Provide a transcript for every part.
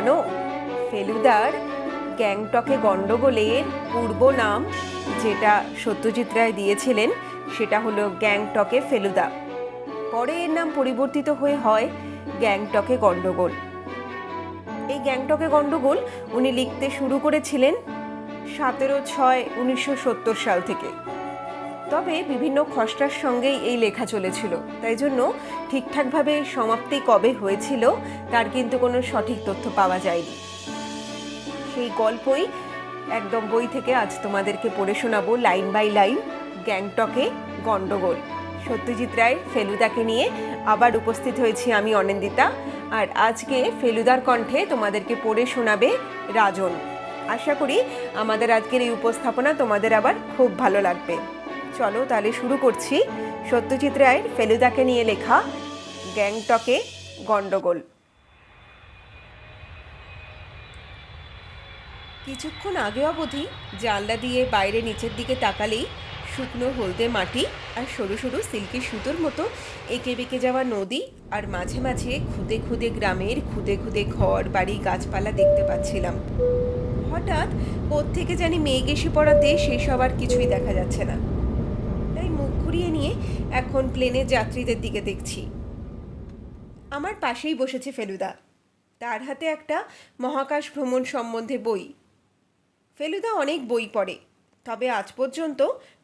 জানো, ফেলুদার গ্যাংটকে গণ্ডগোলের পূর্ব নাম যেটা সত্যজিৎ রায় দিয়েছিলেন সেটা হলো গ্যাংটকে ফেলুদা। পরে এর নাম পরিবর্তিত হয়ে হয় গ্যাংটকে গণ্ডগোল। এই গ্যাংটকে গণ্ডগোল উনি লিখতে শুরু করেছিলেন 17/6/1970 সাল থেকে। তবে বিভিন্ন খসড়ার সঙ্গেই এই লেখা চলেছিল, তাই জন্য ঠিকঠাকভাবে সমাপ্তি কবে হয়েছিল তার কিন্তু কোনো সঠিক তথ্য পাওয়া যায়নি। সেই গল্পই একদম বই থেকে আজ তোমাদেরকে পড়ে শোনাবো লাইন বাই লাইন। গ্যাংটকে গণ্ডগোল, সত্যজিৎ রায় ফেলুদাকে নিয়ে আবার উপস্থিত হয়েছি আমি অনিন্দিতা। আর আজকে ফেলুদার কণ্ঠে তোমাদেরকে পড়ে শোনাবে রাজন। আশা করি আমাদের আজকের এই উপস্থাপনা তোমাদের আবার খুব ভালো লাগবে। চলো তাহলে শুরু করছি সত্যজিৎ রায়ের ফেলুদাকে নিয়ে লেখা গ্যাংটকে গণ্ডগোল। কিছুক্ষণ আগে অবধি জানলা দিয়ে বাইরে নিচের দিকে তাকালেই শুকনো হলদে মাটি আর সরু সরু সিল্কি সুতোর মতো এঁকে বেঁকে যাওয়া নদী আর মাঝে মাঝে খুদে খুদে গ্রামের খুদে খুদে ঘর বাড়ি গাছপালা দেখতে পাচ্ছিলাম। হঠাৎ কোত্থেকে জানি মেঘ এসে পড়াতে সেসব আর কিছুই দেখা যাচ্ছে না। তাই মুখ ঘুরিয়ে নিয়ে এখন প্লেনের যাত্রীদের দিকে দেখছি। আমার পাশেই বসেছে ফেলুদা, তার হাতে একটা মহাকাশ ভ্রমণ সম্বন্ধে বই। ফেলুদা অনেক বই পড়ে, তবে আজ পর্যন্ত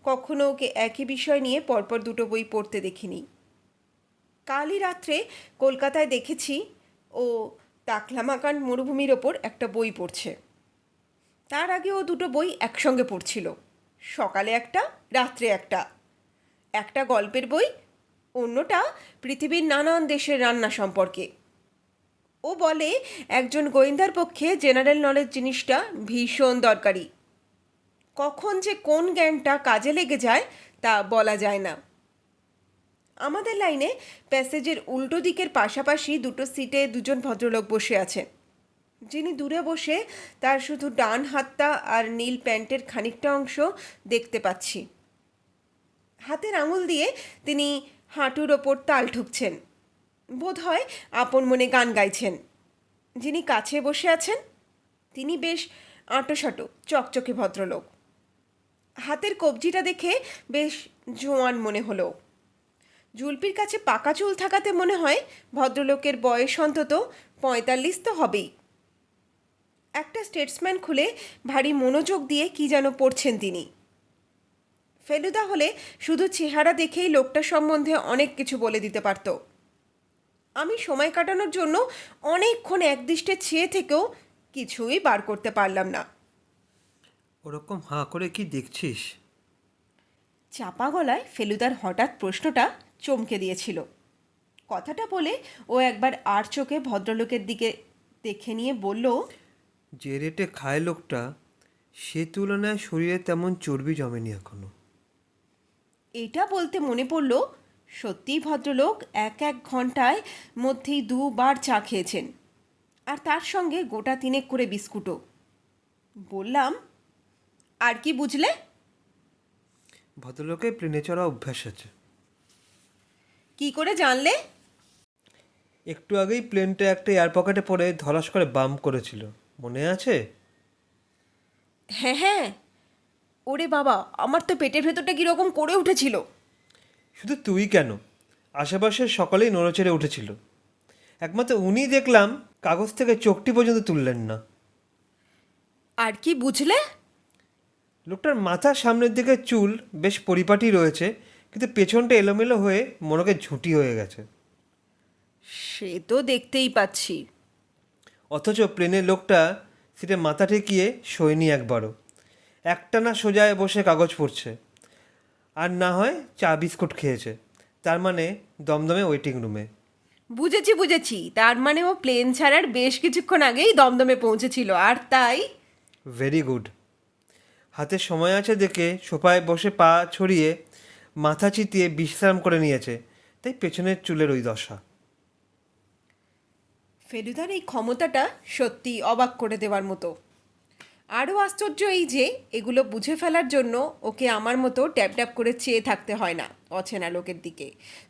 কখনো ওকে একই বিষয় নিয়ে পরপর দুটো বই পড়তে দেখিনি। কালই রাত্রে কলকাতায় দেখেছি ও তাকলামাকান মরুভূমির ওপর একটা বই পড়ছে। তার আগে ও দুটো বই একসঙ্গে পড়ছিল, সকালে একটা রাত্রে একটা। একটা গল্পের বই, অন্যটা পৃথিবীর নানান দেশের রান্না সম্পর্কে। ও বলে একজন গোয়েন্দার পক্ষে জেনারেল নলেজ জিনিসটা ভীষণ দরকারি। কখন যে কোন জ্ঞানটা কাজে লেগে যায় তা বলা যায় না। আমাদের লাইনে প্যাসেজের উল্টো দিকের পাশাপাশি দুটো সিটে দুজন ভদ্রলোক বসে আছেন। যিনি দূরে বসে তার শুধু ডান হাতটা আর নীল প্যান্টের খানিকটা অংশ দেখতে পাচ্ছি। হাতের আঙুল দিয়ে তিনি হাঁটুর ওপর তাল ঠুকছেন, বোধহয় আপন মনে গান গাইছেন। যিনি কাছে বসে আছেন তিনি বেশ আঁটোসাঁটো চকচকে ভদ্রলোক। হাতের কবজিটা দেখে বেশ জোয়ান মনে হলো। জুলপির কাছে পাকা চুল থাকাতে মনে হয় ভদ্রলোকের বয়স অন্তত 45 তো হবেই। একটা স্টেটসম্যান খুলে ভারী মনোযোগ দিয়ে কি যেন পড়ছেন তিনি। ফেলুদা হলে শুধু চেহারা দেখেই লোকটা সম্বন্ধে অনেক কিছু বলে দিতে পারত। আমি সময় কাটানোর জন্য অনেকক্ষণ একদৃষ্টে চেয়ে থেকেও কিছুই বার করতে পারলাম না। ওরকম হাঁ করে কি দেখছিস? চাপা গলায় ফেলুদার হঠাৎ প্রশ্নটা চমকে দিয়েছিল। কথাটা বলে ও একবার আর চোখে ভদ্রলোকের দিকে দেখে নিয়ে বলল, যে রেটে খায় লোকটা, সে তুলনায় শরীরে তেমন চর্বি জমেনি এখনো। এটা বলতে মনে পড়ল সত্যিই ভদ্রলোক এক ঘন্টায় মধ্যেই 2 বার চা খেয়েছেন, আর তার সঙ্গে গোটা 3 করে বিস্কুটও। বললাম, আর কি বুঝলে? ভদ্রলোকের প্লেনে চড়া অভ্যাস আছে। কি করে জানলে? একটু আগেই প্লেনটা একটা এয়ার পকেটে পড়ে ধলাস করে বাম্প করেছিল, মনে আছে? হ্যাঁ হ্যাঁ, ওরে বাবা, আমার তো পেটের ভেতরটা কীরকম করে উঠেছিল। শুধু তুই কেন, আশেপাশের সকলেই নড়েচড়ে উঠেছিল। একমাত্র উনি দেখলাম কাগজ থেকে চোখটি পর্যন্ত তুললেন না। আর কি বুঝলে? লোকটার মাথার সামনের দিকে চুল বেশ পরিপাটি রয়েছে, কিন্তু পেছনটা এলোমেলো হয়ে মনকে ঝুঁটি হয়ে গেছে। সে তো দেখতেই পাচ্ছি। অথচ প্লেনের লোকটা সিটে মাথা ঠেকিয়ে শোয়নি একবারও। একটানা সোজায় বসে কাগজ পড়ছে, আর না হয় চা বিস্কুট খেয়েছে। তার মানে দমদমে ওয়েটিং রুমে। বুঝেছি বুঝেছি, তার মানে ও প্লেন ছাড়ার বেশ কিছুক্ষণ আগেই দমদমে পৌঁছেছিল, আর তাই। Very good. হাতে সময় আছে দেখে সোফায় বসে পা ছড়িয়ে মাথা চিতিয়ে বিশ্রাম করে নিয়েছে, তাই পেছনের চুলের ওই দশা। ফেলুদার এই ক্ষমতাটা সত্যি অবাক করে দেওয়ার মতো। আরও আশ্চর্য এই যে এগুলো বুঝে ফেলার জন্য ওকে আমার মতো ট্যাপ ট্যাপ করে চেয়ে থাকতে হয় না অচেনা লোকের দিকে।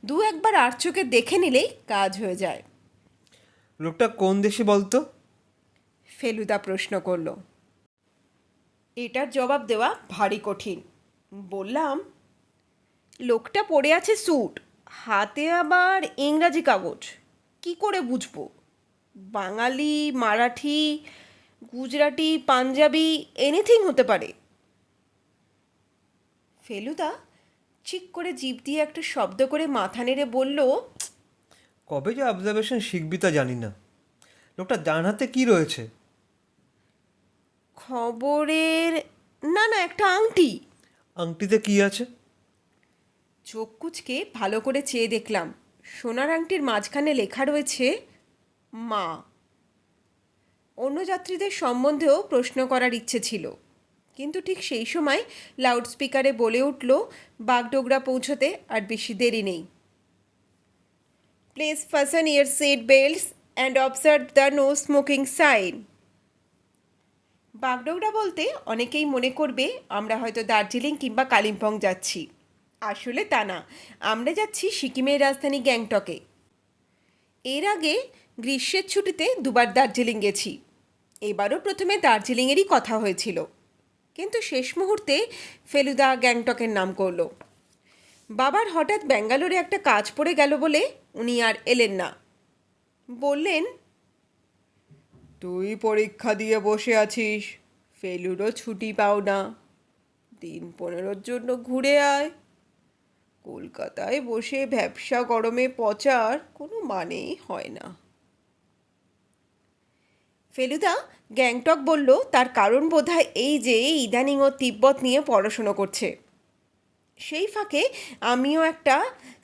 2 একবার আর চোখে দেখে নিলেই কাজ হয়ে যায়। লোকটা কোন দেশে বলতো? ফেলুদা প্রশ্ন করল। এটার জবাব দেওয়া ভারী কঠিন। বললাম, লোকটা পরে আছে স্যুট, হাতে আবার ইংরাজি কাগজ, কি করে বুঝবো? বাঙালি, মারাঠি, গুজরাটি, পাঞ্জাবি, এনিথিং হতে পারে। ফেলুদা চিক করে জিভ দিয়ে একটা শব্দ করে মাথা নেড়ে বলল, কবে যে অবজারভেশন শিখবি তা জানি না। লোকটা ডান হাতে কি রয়েছে? খবরের না না, একটা আংটি। আংটিতে কি আছে? চোখ কুচকে ভালো করে চেয়ে দেখলাম, সোনার আংটির মাঝখানে লেখা রয়েছে মা। অন্য যাত্রীদের সম্বন্ধেও প্রশ্ন করার ইচ্ছে ছিল, কিন্তু ঠিক সেই সময় লাউডস্পিকারে বলে উঠল, বাগডোগরা পৌঁছতে আর বেশি দেরি নেই। Please fasten your seat belts and observe the no smoking sign. Bagdogra বলতে অনেকেই মনে করবে আমরা হয়তো দার্জিলিং কিংবা কালিম্পং যাচ্ছি। আসলে তা না, আমরা যাচ্ছি সিকিমের রাজধানী গ্যাংটকে। এর আগে গ্রীষ্মের ছুটিতে দুবার দার্জিলিং গেছি। এবারও প্রথমে দার্জিলিংয়েরই কথা হয়েছিল, কিন্তু শেষ মুহূর্তে ফেলুদা গ্যাংটকের নাম করল। বাবার হঠাৎ ব্যাঙ্গালোরে একটা কাজ পড়ে গেল বলে উনি আর এলেন না। বললেন, তুই পরীক্ষা দিয়ে বসে আছিস, ফেলুরও ছুটি পাও না, 15 জন্য ঘুরে আয়। কলকাতায় বসে ভ্যাপসা গরমে পচার কোনো মানেই হয় না। ফেলুদা গ্যাংটক বলল তার কারণ বোধহয় এই যে ইদানিং ও তিব্বত নিয়ে পড়াশুনো করছে। সেই ফাঁকে আমিও একটা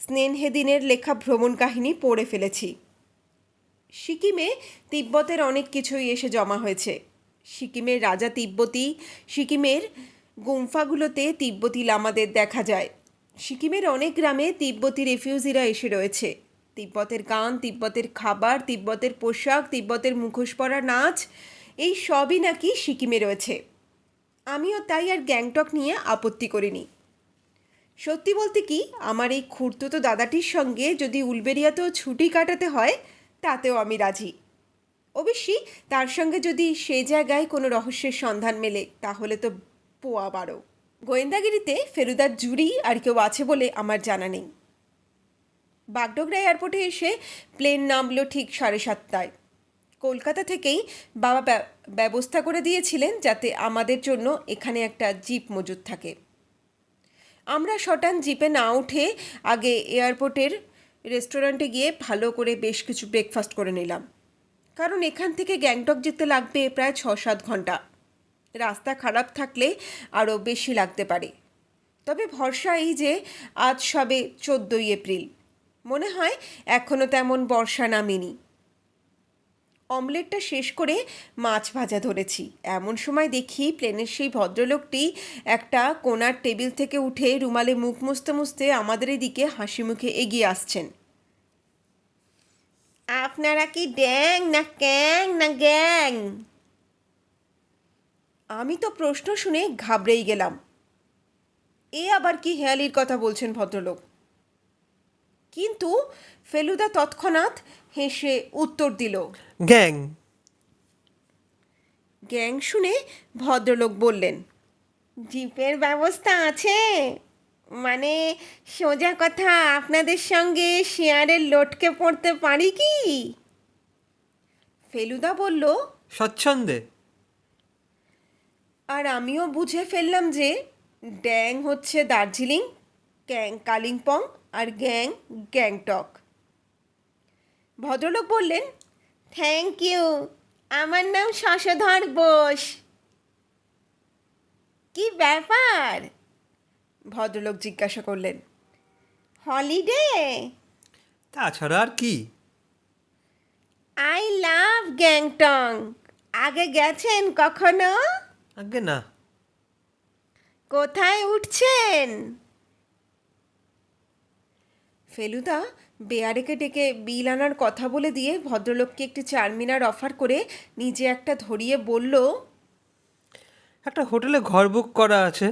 স্নেনহেদিনের লেখা ভ্রমণ কাহিনী পড়ে ফেলেছি। সিকিমে তিব্বতের অনেক কিছুই এসে জমা হয়েছে। সিকিমের রাজা তিব্বতী, সিকিমের গুম্ফাগুলোতে তিব্বতী লামাদের দেখা যায়। সিকিমের অনেক গ্রামে তিব্বতী রেফিউজিরা এসে রয়েছে। তিব্বতের গান, তিব্বতের খাবার, তিব্বতের পোশাক, তিব্বতের মুখোশ পরা নাচ, এই সবই নাকি সিকিমে রয়েছে। আমিও তাই আর গ্যাংটক নিয়ে আপত্তি করিনি। সত্যি বলতে কি, আমার এই খুড়তুতো দাদাটির সঙ্গে যদি উলবেরিয়াতেও ছুটি কাটাতে হয় তাতেও আমি রাজি। অবশ্যই তার সঙ্গে যদি সে জায়গায় কোনো রহস্যের সন্ধান মেলে তাহলে তো পোয়া বারো। গোয়েন্দাগিরিতে ফেলুদার জুরি আর কেউ আছে বলে আমার জানা নেই। বাগডোগরা এয়ারপোর্টে এসে প্লেন নামলো ঠিক 7:30টায়। কলকাতা থেকেই বাবা ব্যবস্থা করে দিয়েছিলেন যাতে আমাদের জন্য এখানে একটা জিপ মজুদ থাকে। আমরা শটান জিপে না উঠে আগে এয়ারপোর্টের রেস্টুরেন্টে গিয়ে ভালো করে বেশ কিছু ব্রেকফাস্ট করে নিলাম, কারণ এখান থেকে গ্যাংটক যেতে লাগবে প্রায় 6-7 ঘন্টা। রাস্তা খারাপ থাকলে আরও বেশি লাগতে পারে। তবে ভরসা এই যে আজ সবে 14ই এপ্রিল, মনে হয় এখনও তেমন বর্ষা নামেনি। অমলেটটা শেষ করে মাছ ভাজা ধরেছি, এমন সময় দেখি প্লেনের সেই ভদ্রলোকটি একটা কোণার টেবিল থেকে উঠে রুমালে মুখ মুছতে মুছতে আমাদের এদিকে হাসি মুখে এগিয়ে আসছেন। আপনারা কি ড্যাং না ক্যাং না গ্যাং? আমি তো প্রশ্ন শুনে ঘাবড়েই গেলাম। এ আবার কি হেয়ালির কথা বলছেন ভদ্রলোক? কিন্তু ফেলুদা তৎক্ষণাৎ হেসে উত্তর দিল, গ্যাং। গ্যাং শুনে ভদ্রলোক বললেন, জিপের ব্যবস্থা আছে? মানে সোজা কথা, আপনাদের সঙ্গে শেয়ারের লটকে পড়তে পারি কি? ফেলুদা বলল, স্বচ্ছন্দে। আর আমিও বুঝে ফেললাম যে ড্যাং হচ্ছে দার্জিলিং, ক্যাং কালিম্পং আর গ্যাং গ্যাংটক। ভদ্রলোক বললেন, থ্যাংক ইউ, আমার নাম শশধর বোস। কি ব্যাপার? ভদ্রলোক জিজ্ঞাসা করলেন। হলিডে? তাছাড়া আর কি। I love Gangtok. আগে গেছেন কখনো? আগে না। কোথায় উঠছেন? ফেলুদা বেয়ারেকে ডেকে বিল আনার কথা বলে দিয়ে ভদ্রলোককে একটি চারমিনার অফার করে নিজে একটা ধরিয়ে বলল, একটা হোটেলে ঘর বুক করা আছে,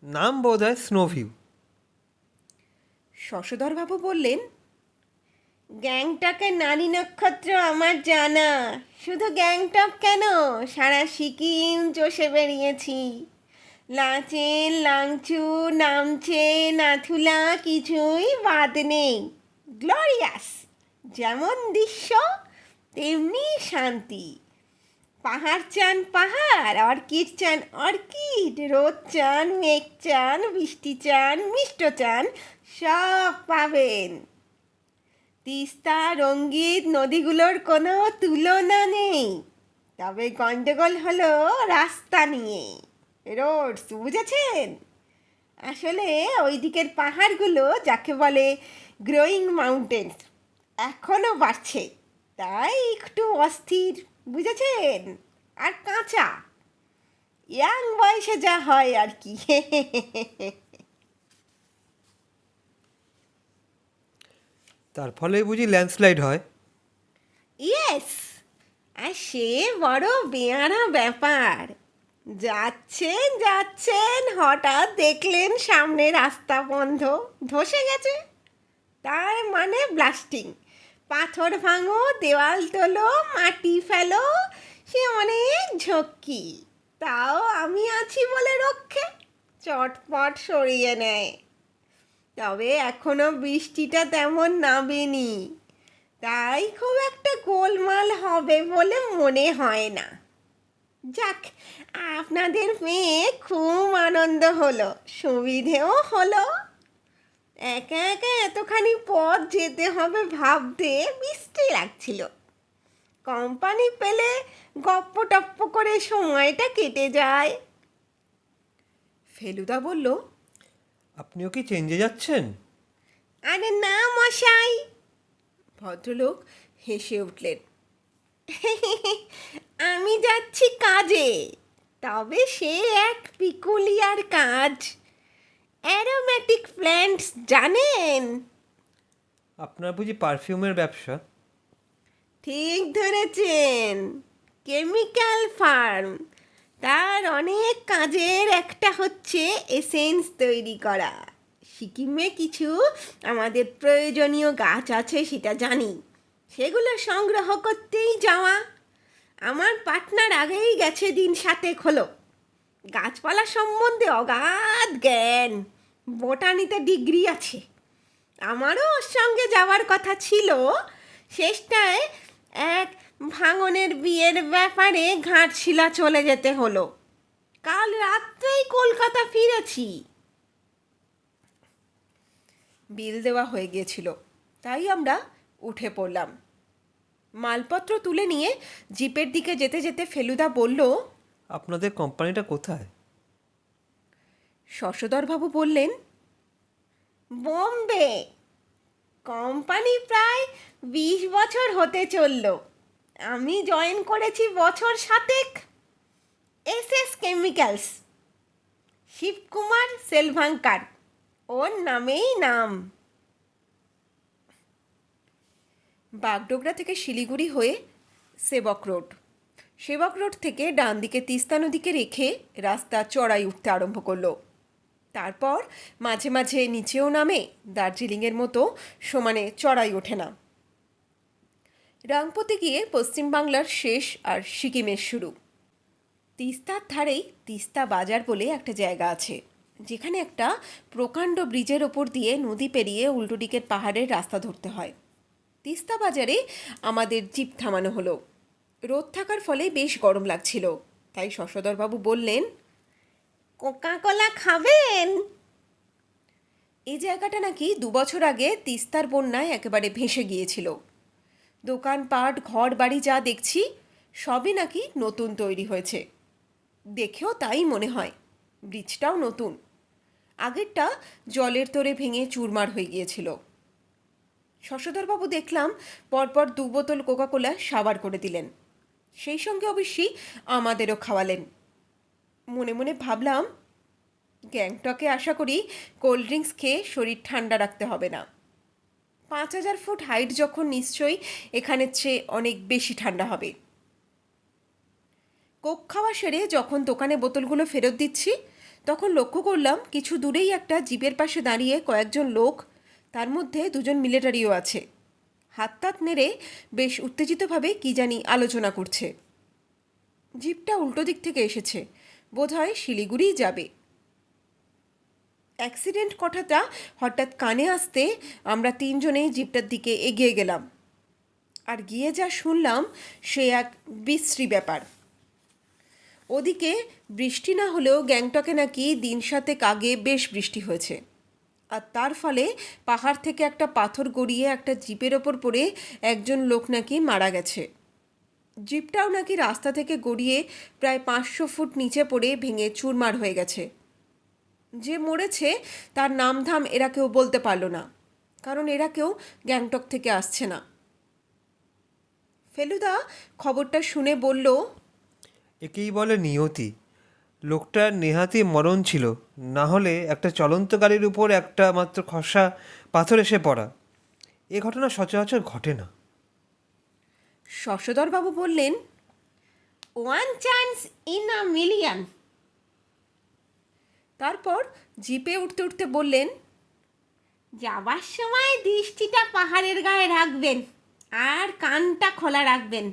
নাম বোধ হয় স্নোভিউ। শশধরবাবু বললেন, গ্যাংটকের নারী নক্ষত্র আমার জানা, শুধু গ্যাংটক কেন, সারা সিকিম চষে বেরিয়েছি। লাচেন, লাংচু, নামচে, নাথুলা কিছুই বাদ নেই। গ্লোরিয়াস, যেমন দৃশ্য তেমনি শান্তি। পাহাড় চান পাহাড়, অর্কিড চান অর্কিড, রোদ চান, মেঘ চান, বৃষ্টি চান, মিষ্ট চান, সব পাবেন। তিস্তা রঙ্গিত নদীগুলোর কোনো তুলনা নেই। তবে গন্ডগোল হলো রাস্তা নিয়ে, রোডস, বুঝেছেন? আসলে ওই দিকের পাহাড়গুলো যাকে বলে গ্রোয়িং মাউন্টেন্স এখনও বাড়ছে, তাই একটু অস্থির, বুঝেছেন? আর কাঁচা, ইয়াং বয়সে যা হয় আর কি। তার ফলে বুঝি ল্যান্ডস্লাইড হয়? ইয়েস, আর সে বড় বেয়ারা ব্যাপার। যাচ্ছেন যাচ্ছেন, হঠাৎ দেখলেন সামনে রাস্তা বন্ধ, ধসে গেছে। তার মানে ব্লাস্টিং। পাথর ভাঙো, দেওয়াল তোলো, মাটি ফেলো, সে অনেক ঝক্কি। তাও আমি আছি বলে রক্ষে, চটপট সরিয়ে নেয়। তবে এখনো বৃষ্টিটা তেমন নামেনি, তাই খুব একটা গোলমাল হবে বলে মনে হয় না। যাক, আপনাদের পেয়ে খুব আনন্দ হলো, সুবিধেও হলো। একা একা এতখানি পথ যেতে হবে ভাবতে বৃষ্টি লাগছিল। কোম্পানি পেলে গপ্প টপ্প করে সময়টা কেটে যায়। ফেলুদা বলল, আপনিও কি চেঞ্জে যাচ্ছেন? আরে না মশাই। ভদ্রলোক হেসে উঠলেন। আমি যাচ্ছি কাজে, তবে সে এক পিকুলিয়ার কাজ। অ্যারোমেটিক প্ল্যান্টস জানেন? আপনার বুঝি পারফিউমের ব্যবসা? ঠিক ধরেছেন, কেমিক্যাল ফার্ম। তার অনেক কাজের একটা হচ্ছে এসেন্স তৈরি করা। সিকিমে কিছু আমাদের প্রয়োজনীয় গাছ আছে সেটা জানি, সেগুলো সংগ্রহ করতেই যাওয়া। আমার পার্টনার আগেই গেছে, দিন 7 হলো। গাছপালা সম্বন্ধে অগাধ জ্ঞান, বোটানিতে ডিগ্রি আছে। আমারও ওর সঙ্গে যাওয়ার কথা ছিল, শেষটায় এক ভাঙনের বিয়ের ব্যাপারে ঘাটশিলা চলে যেতে হলো। কাল রাত্রেই কলকাতা ফিরেছি। বিল দেওয়া হয়ে গিয়েছিল, তাই আমরা উঠে পড়লাম। মালপত্র তুলে নিয়ে জিপের দিকে যেতে যেতে ফেলুদা বলল, আপনাদের কোম্পানিটা কোথায়? শশধরবাবু বললেন, বোম্বে। কোম্পানি প্রায় 20 বছর হতে চলল। আমি জয়েন করেছি বছর 7। এসএস কেমিক্যালস, শিবকুমার সেলভাঙ্কার, ওর নামেই নাম। বাগডোগরা থেকে শিলিগুড়ি হয়ে সেবক রোড, সেবক রোড থেকে ডান দিকে তিস্তা নদীকে রেখে রাস্তা চড়াই উঠতে আরম্ভ করলো। তারপর মাঝে মাঝে নিচেও নামে, দার্জিলিংয়ের মতো সমানে চড়াই ওঠে না। রাংপোতে গিয়ে পশ্চিমবাংলার শেষ আর সিকিমের শুরু। তিস্তার ধারেই তিস্তা বাজার বলে একটা জায়গা আছে, যেখানে একটা প্রকাণ্ড ব্রিজের ওপর দিয়ে নদী পেরিয়ে উল্টো দিকের পাহাড়ের রাস্তা ধরতে হয়। তিস্তা বাজারে আমাদের জিপ থামানো হলো। রোদ থাকার ফলে বেশ গরম লাগছিল, তাই শশধরবাবু বললেন, কোকা কোলা খাবেন? এই জায়গাটা নাকি 2 বছর আগে তিস্তার বন্যায় একেবারে ভেসে গিয়েছিল। দোকানপাট, ঘর বাড়ি যা দেখছি সবই নাকি নতুন তৈরি হয়েছে। দেখেও তাই মনে হয়, ব্রিজটাও নতুন। আগেরটা জলের তোরে ভেঙে চুরমার হয়ে গিয়েছিল। শশধরবাবু দেখলাম পরপর 2 বোতল কোকা কোলা সাবার করে দিলেন, সেই সঙ্গে অবশ্যই আমাদেরও খাওয়ালেন। মনে মনে ভাবলাম, গ্যাংটকে আশা করি কোল্ড ড্রিঙ্কস খেয়ে শরীর ঠান্ডা রাখতে হবে না। 5000 ফুট হাইট যখন, নিশ্চয়ই এখানের চেয়ে অনেক বেশি ঠান্ডা হবে। কোক খাওয়া সেরে যখন দোকানে বোতলগুলো ফেরত দিচ্ছি, তখন লক্ষ্য করলাম কিছু দূরেই একটা জিপের পাশে দাঁড়িয়ে কয়েকজন লোক, তার মধ্যে 2জন মিলিটারিও আছে। হাত তাত নেড়ে বেশ উত্তেজিতভাবে কী জানি আলোচনা করছে। জিপটা উল্টো দিক থেকে এসেছে, বোধহয় শিলিগুড়িই যাবে। অ্যাক্সিডেন্ট কথাটা হঠাৎ কানে আসতে আমরা তিনজনেই জিপটার দিকে এগিয়ে গেলাম। আর গিয়ে যা শুনলাম সে এক বিশ্রী ব্যাপার। ওদিকে বৃষ্টি না হলেও গ্যাংটকে নাকি দিন সাতেক আগে বেশ বৃষ্টি হয়েছে, আর তার ফলে পাহাড় থেকে একটা পাথর গড়িয়ে একটা জিপের ওপর পড়ে একজন লোক নাকি মারা গেছে। জিপটাও নাকি রাস্তা থেকে গড়িয়ে প্রায় 500 ফুট নিচে পড়ে ভেঙে চুরমার হয়ে গেছে। যে মরেছে তার নামধাম এরা কেউ বলতে পারল না, কারণ এরা কেউ গ্যাংটক থেকে আসছে না। ফেলুদা খবরটা শুনে বলল, একেই বলে নিয়তি। লোকটার নেহাতি মরণ ছিল, না হলে একটা চলন্ত গাড়ির উপর একটা মাত্র খসা পাথর এসে পড়া, এ ঘটনা সচরাচর ঘটে না। শশধরবাবু বললেন, 1 চান্স ইন আ মিলিয়ন। তারপর জিপে উঠতে উঠতে বললেন, যাবার সময় দৃষ্টিটা পাহাড়ের গায়ে রাখবেন আর কানটা খোলা রাখবেন,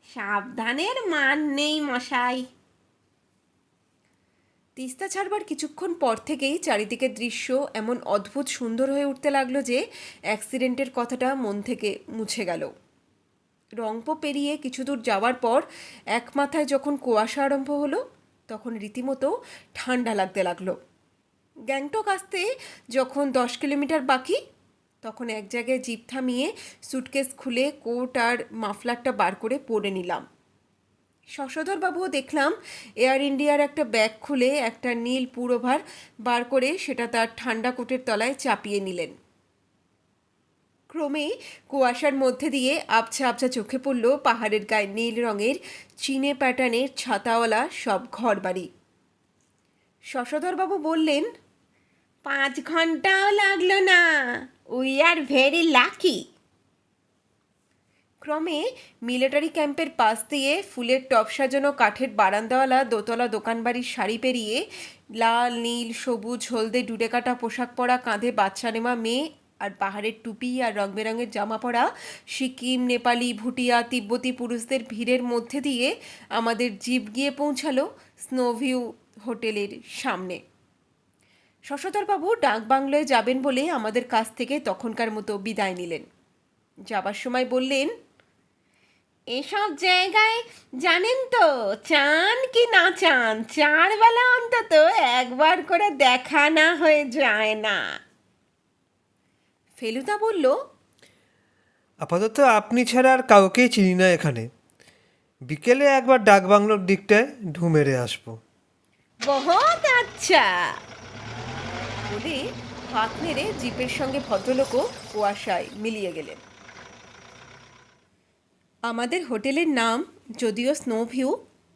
সাবধানের মান নেই মশাই। তিস্তা ছাড়বার কিছুক্ষণ পর থেকেই চারিদিকের দৃশ্য এমন অদ্ভুত সুন্দর হয়ে উঠতে লাগলো যে অ্যাক্সিডেন্টের কথাটা মন থেকে মুছে গেল। রংপো পেরিয়ে কিছু দূর যাওয়ার পর এক মাথায় যখন কুয়াশা আরম্ভ হলো, তখন রীতিমতো ঠান্ডা লাগতে লাগলো। গ্যাংটক আসতে যখন 10 কিলোমিটার বাকি, তখন এক জায়গায় জিপ থামিয়ে সুটকেস খুলে কোট আর মাফলারটা বার করে পরে নিলাম। শশধরবাবুও দেখলাম এয়ার ইন্ডিয়ার একটা ব্যাগ খুলে একটা নীল পুরোভার বার করে সেটা তার ঠান্ডা কোটের তলায় চাপিয়ে নিলেন। ক্রমে কুয়াশার মধ্যে দিয়ে আবছা আবছা চোখে পড়ল পাহাড়ের গায়ে নীল রঙের চীনে প্যাটার্নের ছাতাওয়ালা সব ঘরবাড়ি। শশধরবাবু বললেন, 5 ঘন্টাও লাগলো না, উই আর ভেরি লাকি। ক্রমে মিলিটারি ক্যাম্পের পাশ দিয়ে ফুলের টব সাজানো কাঠের বারান্দাওয়ালা দোতলা দোকানবাড়ির সারি পেরিয়ে লাল নীল সবুজ হলদে ডুডে কাটা পোশাক পরা, কাঁধে বাচ্চা নেওয়া মেয়ে আর পাহাড়ের টুপি আর রং বেরঙের জামা পরা সিকিম, নেপালি, ভুটিয়া, তিব্বতী পুরুষদের ভিড়ের মধ্যে দিয়ে আমাদের জিপ গিয়ে পৌঁছালো স্নোভিউ হোটেলের সামনে। শশধরবাবু ডাকবাংলোয় যাবেন বলে আমাদের কাছ থেকে তখনকার মতো বিদায় নিলেন। যাবার সময় বললেন, এসব জায়গায় জানেন তো, চান কি না চান, 4 বেলা অন্তত একবার করে দেখা না হয়ে যায় না। ফেলুদা বলল, আপাতত আপনি ছাড়া আর কাউকেই চিনি না এখানে। বিকেলে একবার ডাকবাংলোর দিকটায় ঢু মেরে আসবো। বহুত আচ্ছা বলে হাত নেড়ে জিপের সঙ্গে ভদ্রলোকও কুয়াশায় মিলিয়ে গেলেন। আমাদের হোটেলের নাম যদিও স্নোভিউ,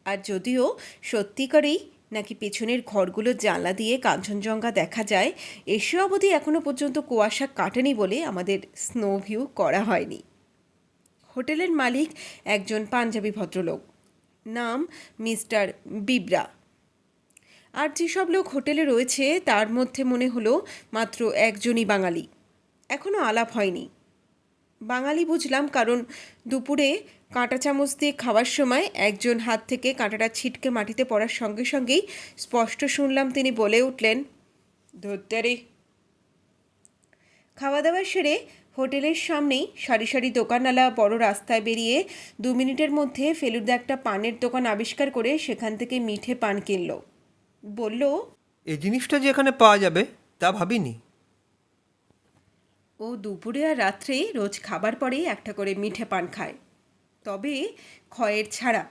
আর যদিও সত্যিকারেই নাকি পেছনের ঘরগুলোর জানলা দিয়ে কাঞ্চনজঙ্ঘা দেখা যায়, এসে অবধি এখনও পর্যন্ত কুয়াশা কাটেনি বলে আমাদের স্নোভিউ করা হয়নি। হোটেলের মালিক একজন পাঞ্জাবি ভদ্রলোক, নাম মিস্টার বিব্রা। আর যেসব লোক হোটেলে রয়েছে তার মধ্যে মনে হলো মাত্র একজনই বাঙালি। এখনও আলাপ হয়নি। বাঙালি বুঝলাম কারণ দুপুরে কাঁটা চামচ দিয়ে খাওয়ার সময় একজন হাত থেকে কাঁটাটা ছিটকে মাটিতে পড়ার সঙ্গে সঙ্গেই স্পষ্ট শুনলাম তিনি বলে উঠলেন, ধত্তেরি। খাওয়া দাওয়া সেরে হোটেলের সামনেই সারি সারি দোকানওয়ালা বড় রাস্তায় বেরিয়ে 2 মিনিটের মধ্যে ফেলুদা একটা পানের দোকান আবিষ্কার করে সেখান থেকে মিঠে পান কিনল। বলল, এই জিনিসটা যে এখানে পাওয়া যাবে তা ভাবিনি। ও দুপুরে আর রাত্রে রোজ খাবার পরেই একটা করে মিঠে পান খায়, তবে খয়ের ছাড়া,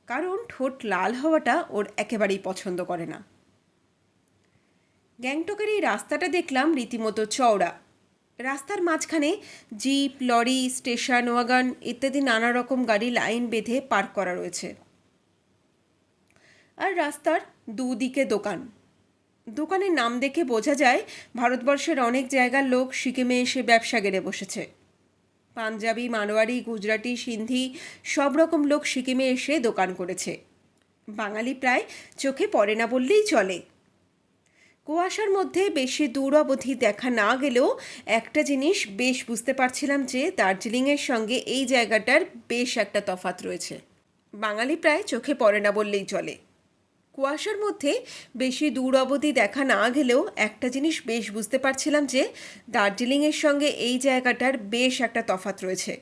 কারণ ঠোঁট লাল হওয়াটা ওর একেবারেই পছন্দ করে না। গ্যাংটকের এই রাস্তাটা দেখলাম রীতিমতো চওড়া। রাস্তার মাঝখানে জিপ, লরি, স্টেশন ওয়াগন ইত্যাদি নানা রকম গাড়ি লাইন বেঁধে পার্ক করা রয়েছে। আর রাস্তার দুদিকে দোকান। দোকানের নাম দেখে বোঝা যায় ভারতবর্ষের অনেক জায়গার লোক সিকিমে এসে ব্যবসা গেড়ে বসেছে। পাঞ্জাবি, মারোয়ারি, গুজরাটি, সিন্ধি সব রকম লোক সিকিমে এসে দোকান করেছে। বাঙালি প্রায় চোখে পড়ে না বললেই চলে। কুয়াশার মধ্যে বেশি দূর অবধি দেখা না গেলেও একটা জিনিস বেশ বুঝতে পারছিলাম যে দার্জিলিংয়ের সঙ্গে এই জায়গাটার বেশ একটা তফাৎ রয়েছে। বাঙালি প্রায় চোখে পড়ে না বললেই চলে। কুয়াশার মধ্যে বেশি দূর অবধি দেখা না গেলেও একটা জিনিস বেশ বুঝতে পারছিলাম যে দার্জিলিংয়ের সঙ্গে এই জায়গাটার বেশ একটা তফাৎ রয়েছে।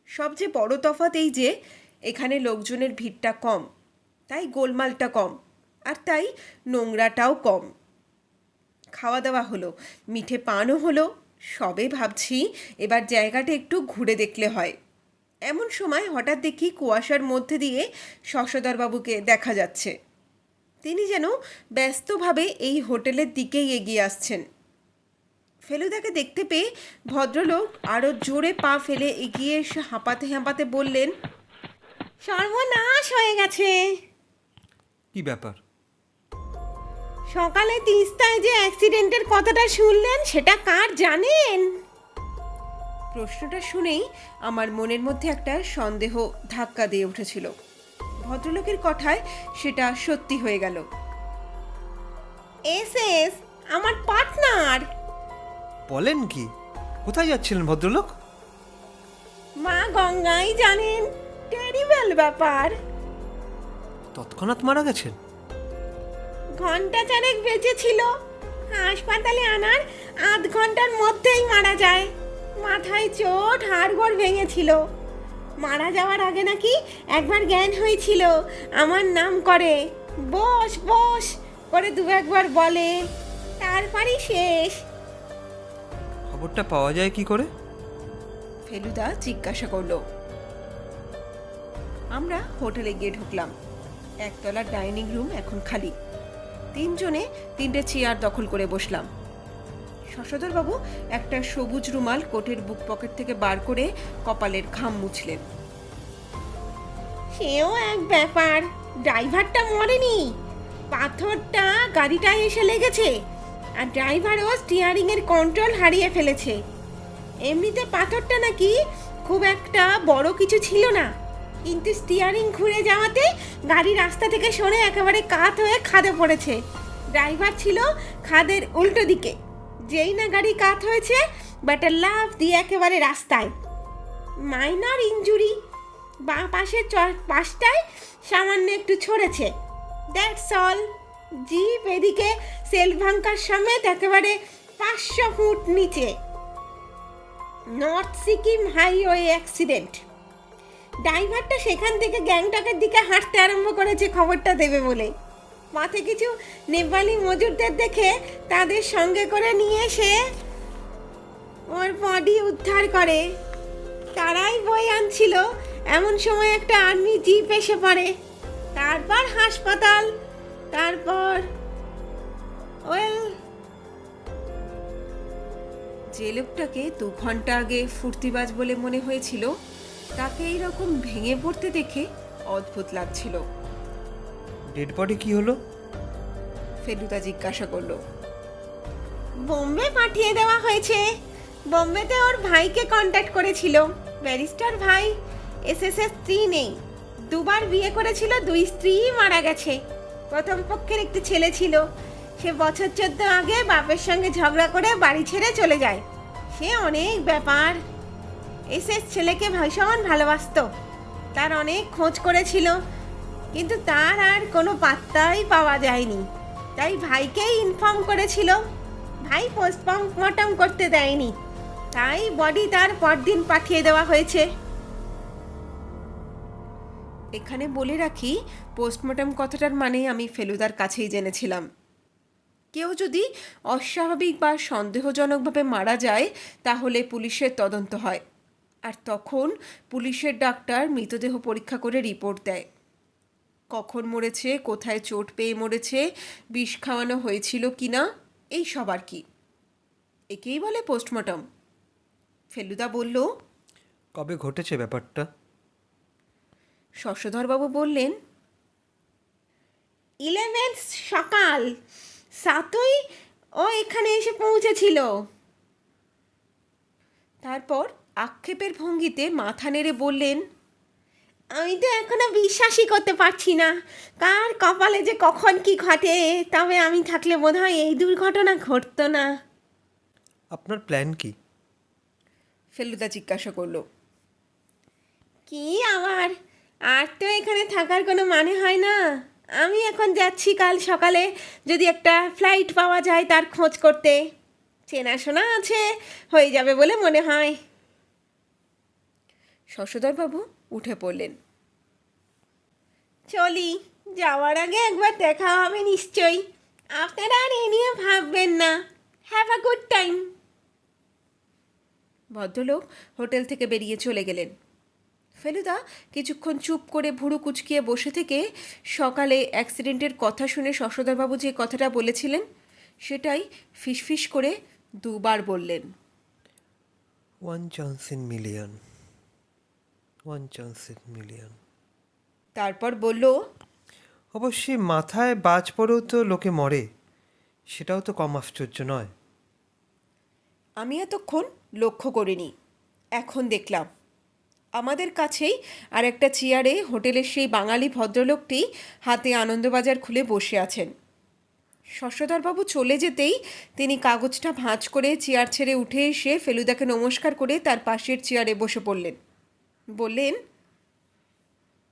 সবচেয়ে বড় তফাৎ এই যে এখানে লোকজনের ভিড়টা কম, তাই গোলমালটা কম, আর তাই নোংরাটাও কম। খাওয়া দাওয়া হলো, মিঠে পানও হলো, সবে ভাবছি এবার জায়গাটা একটু ঘুরে দেখলে হয়। এমন সময় হঠাৎ দেখি কুয়াশার মধ্যে দিয়ে শশধরবাবুকে দেখা যাচ্ছে। তিনি যেন ব্যস্তভাবে এই হোটেলের দিকেই এগিয়ে আসছেন। ফেলুদাকে দেখতে পেয়ে ভদ্রলোক আরও জোরে পা ফেলে এগিয়ে এসে হাঁপাতে হাঁপাতে বললেন, সর্বনাশ হয়ে গেছে। কি ব্যাপার? সকালে তিস্তায় যে অ্যাক্সিডেন্টের কথাটা শুনলেন সেটা কার জানেন? প্রশ্নটা শুনেই আমার মনের মধ্যে একটা সন্দেহ ধাক্কা দিয়ে উঠেছিল। ভদ্রলোকের কথায় সেটা সত্যি হয়ে গেল। এস আমার পার্টনার। বলেন কি? কোথায় যাচ্ছিলেন ভদ্রলোক? মা গঙ্গাই জানেন, টেরিবল ব্যাপার। তৎক্ষণাৎ মারা গেছেন? ঘন্টা চারেক বেঁচে ছিল, হাসপাতালে আনার আধ ঘন্টার মধ্যেই মারা যায়। মাথায় চোট, হাড়গোড় ভেঙেছিল। মারা যাওয়ার আগে নাকি একবার জ্ঞান হয়েছিল, আমার নাম করে বস বস করে দু একবার বলে, তারপরই শেষ। খবরটা পাওয়া যায় কি করে? ফেলুদা জিজ্ঞাসা করলো। আমরা হোটেলে গিয়ে ঢুকলাম। একতলার ডাইনিং রুম এখন খালি। তিনজনে তিনটে চেয়ার দখল করে বসলাম। শশধরবাবু একটা সবুজ রুমাল কোটের বুক পকেট থেকে বার করে কপালের ঘাম মুছলেন। সেও এক ব্যাপার, ড্রাইভারটা মরেনি, পাথরটা গাড়িটায় এসে লেগেছে, আর ড্রাইভারও স্টিয়ারিং এর কন্ট্রোল হারিয়ে ফেলেছে। এমনিতে পাথরটা নাকি খুব একটা বড় কিছু ছিল না, কিন্তু স্টিয়ারিং ঘুরে যাওয়াতে গাড়ি রাস্তা থেকে সরে একেবারে কাত হয়ে খাদে পড়েছে। ড্রাইভার ছিল খাদের উল্টো দিকে। যেই না গাড়ি কাত হয়েছে, ব্যাটা লাফ দিয়ে একেবারে রাস্তায়। মাইনর ইনজুরি, বাঁ পাশের পাশটায় সামান্য একটু ছড়েছে, দ্যাটস অল। জিপ এদিকে সেলভাঙ্কার সমেত একেবারে 500 ফুট নিচে। North Sikkim highway accident. ড্রাইভারটা সেখান থেকে গ্যাংটকের দিকে হাঁটতে আরম্ভ করেছে খবরটা দেবে বলে। মাঠে কিছু নেপালি মজুরদের দেখে তাদের সঙ্গে করে নিয়ে এসে ওর বডি উদ্ধার করে। তারাই বই আনছিল, এমন সময় একটা আর্মি জিপ এসে পড়ে। তারপর হাসপাতাল, তারপর ওয়েল। যে লোকটাকে 2 ঘন্টা আগে ফুর্তিবাজ বলে মনে হয়েছিল, তাকে এইরকম ভেঙে পড়তে দেখে অদ্ভুত লাগছিল। ডেড বডি কি হলো? ফেলুদা জিজ্ঞাসা করলো। বোম্বে পাঠিয়ে দেওয়া হয়েছে। বোম্বেতে ওর ভাইকে কন্ট্যাক্ট করেছিল। ব্যারিস্টার ভাই, এসএসএস স্ত্রী নেই, 2 বার বিয়ে করেছিল, 2 স্ত্রী মারা গেছে। প্রথম পক্ষের একটি ছেলে ছিল, সে বছর 14 আগে বাপের সঙ্গে ঝগড়া করে বাড়ি ছেড়ে চলে যায়। সে অনেক ব্যাপার। এসএস ছেলেকে ভীষণ ভালোবাসতো, তার অনেক খোঁজ করেছিল, কিন্তু তার আর কোনো পাত্তাই পাওয়া যায়নি। তাই ভাইকেই ইনফর্ম করেছিল। ভাই পোস্টমর্টম করতে দেয়নি, তাই বডি তার পরদিন পাঠিয়ে দেওয়া হয়েছে। এখানে বলে রাখি, পোস্টমর্টম কথাটার মানে আমি ফেলুদার কাছেই জেনেছিলাম। কেউ যদি অস্বাভাবিক বা সন্দেহজনকভাবে মারা যায়, তাহলে পুলিশের তদন্ত হয়, আর তখন পুলিশের ডাক্তার মৃতদেহ পরীক্ষা করে রিপোর্ট দেয়। কখন মরেছে, কোথায় চোট পেয়ে মরেছে, বিষ খাওয়ানো হয়েছিল কিনা, এই সব আর কি। একেই বলে পোস্টমর্টম। ফেলুদা বলল, কবে ঘটেছে ব্যাপারটা? শশধরবাবু বললেন, 11 সকাল 7ই ও এখানে এসে পৌঁছেছিল। তারপর আক্ষেপের ভঙ্গিতে মাথা নেড়ে বললেন, আমি তো এখনো বিশ্বাসই করতে পারছি না, কার কপালে যে কখন কি ঘটে। তবে আমি থাকলে বোধহয় এই দুর্ঘটনা ঘটতো না। আপনার প্ল্যান কি? ফেলুদা জিজ্ঞাসা করলো। কি আমার, আর তো এখানে থাকার কোনো মানে হয় না। আমি এখন যাচ্ছি কাল সকালে যদি একটা ফ্লাইট পাওয়া যায় তার খোঁজ করতে। চেনাশোনা আছে, হয়ে যাবে বলে মনে হয়। শশধরবাবু উঠে পড়লেন। চলি, যাওয়ার আগে একবার দেখা হবে নিশ্চয়ই। আপনারা আর এ নিয়ে ভাববেন না। Have a good time. ভদ্রলোক হোটেল থেকে বেরিয়ে চলে গেলেন। ফেলুদা কিছুক্ষণ চুপ করে ভুরু কুচকিয়ে বসে থেকে সকালে অ্যাক্সিডেন্টের কথা শুনে শশধরবাবু যে কথাটা বলেছিলেন সেটাই ফিসফিস করে দুবার বললেন। 1 chance in million, 1 chance in million. তারপর বলল, অবশ্যই মাথায় বাজ পড়েও তো লোকে মরে, সেটাও তো কম আশ্চর্য নয়। আমি এতক্ষণ লক্ষ্য করিনি, এখন দেখলাম। আমাদের কাছেই আর একটা চেয়ারে হোটেলের সেই বাঙালি ভদ্রলোকটি হাতে আনন্দবাজার খুলে বসে আছেন। শশধরবাবু চলে যেতেই তিনি কাগজটা ভাঁজ করে চেয়ার ছেড়ে উঠে এসে ফেলুদাকে নমস্কার করে তার পাশের চেয়ারে বসে পড়লেন। বললেন,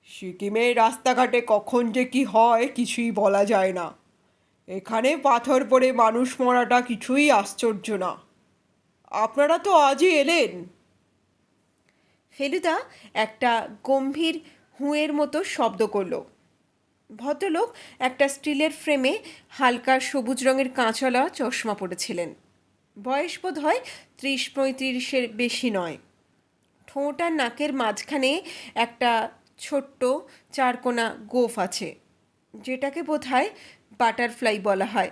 সিকিমের রাস্তাঘাটে কখন যে কি হয় কিছুই বলা যায় না। এখানে পাথর পড়ে মানুষ মরাটা কিছুই আশ্চর্য না। আপনারা তো আজই এলেন। ফেলুদা একটা গম্ভীর হুঁয়ের মতো শব্দ করল। ভদ্রলোক একটা স্টিলের ফ্রেমে হালকা সবুজ রঙের কাঁচওয়ালা চশমা পরেছিলেন। বয়স বোধ হয় 30-35-এর বেশি নয়। ঠোঁট আর নাকের মাঝখানে একটা ছোট্ট চারকোনা গোঁফ আছে, যেটাকে বোধহয় বাটারফ্লাই বলা হয়।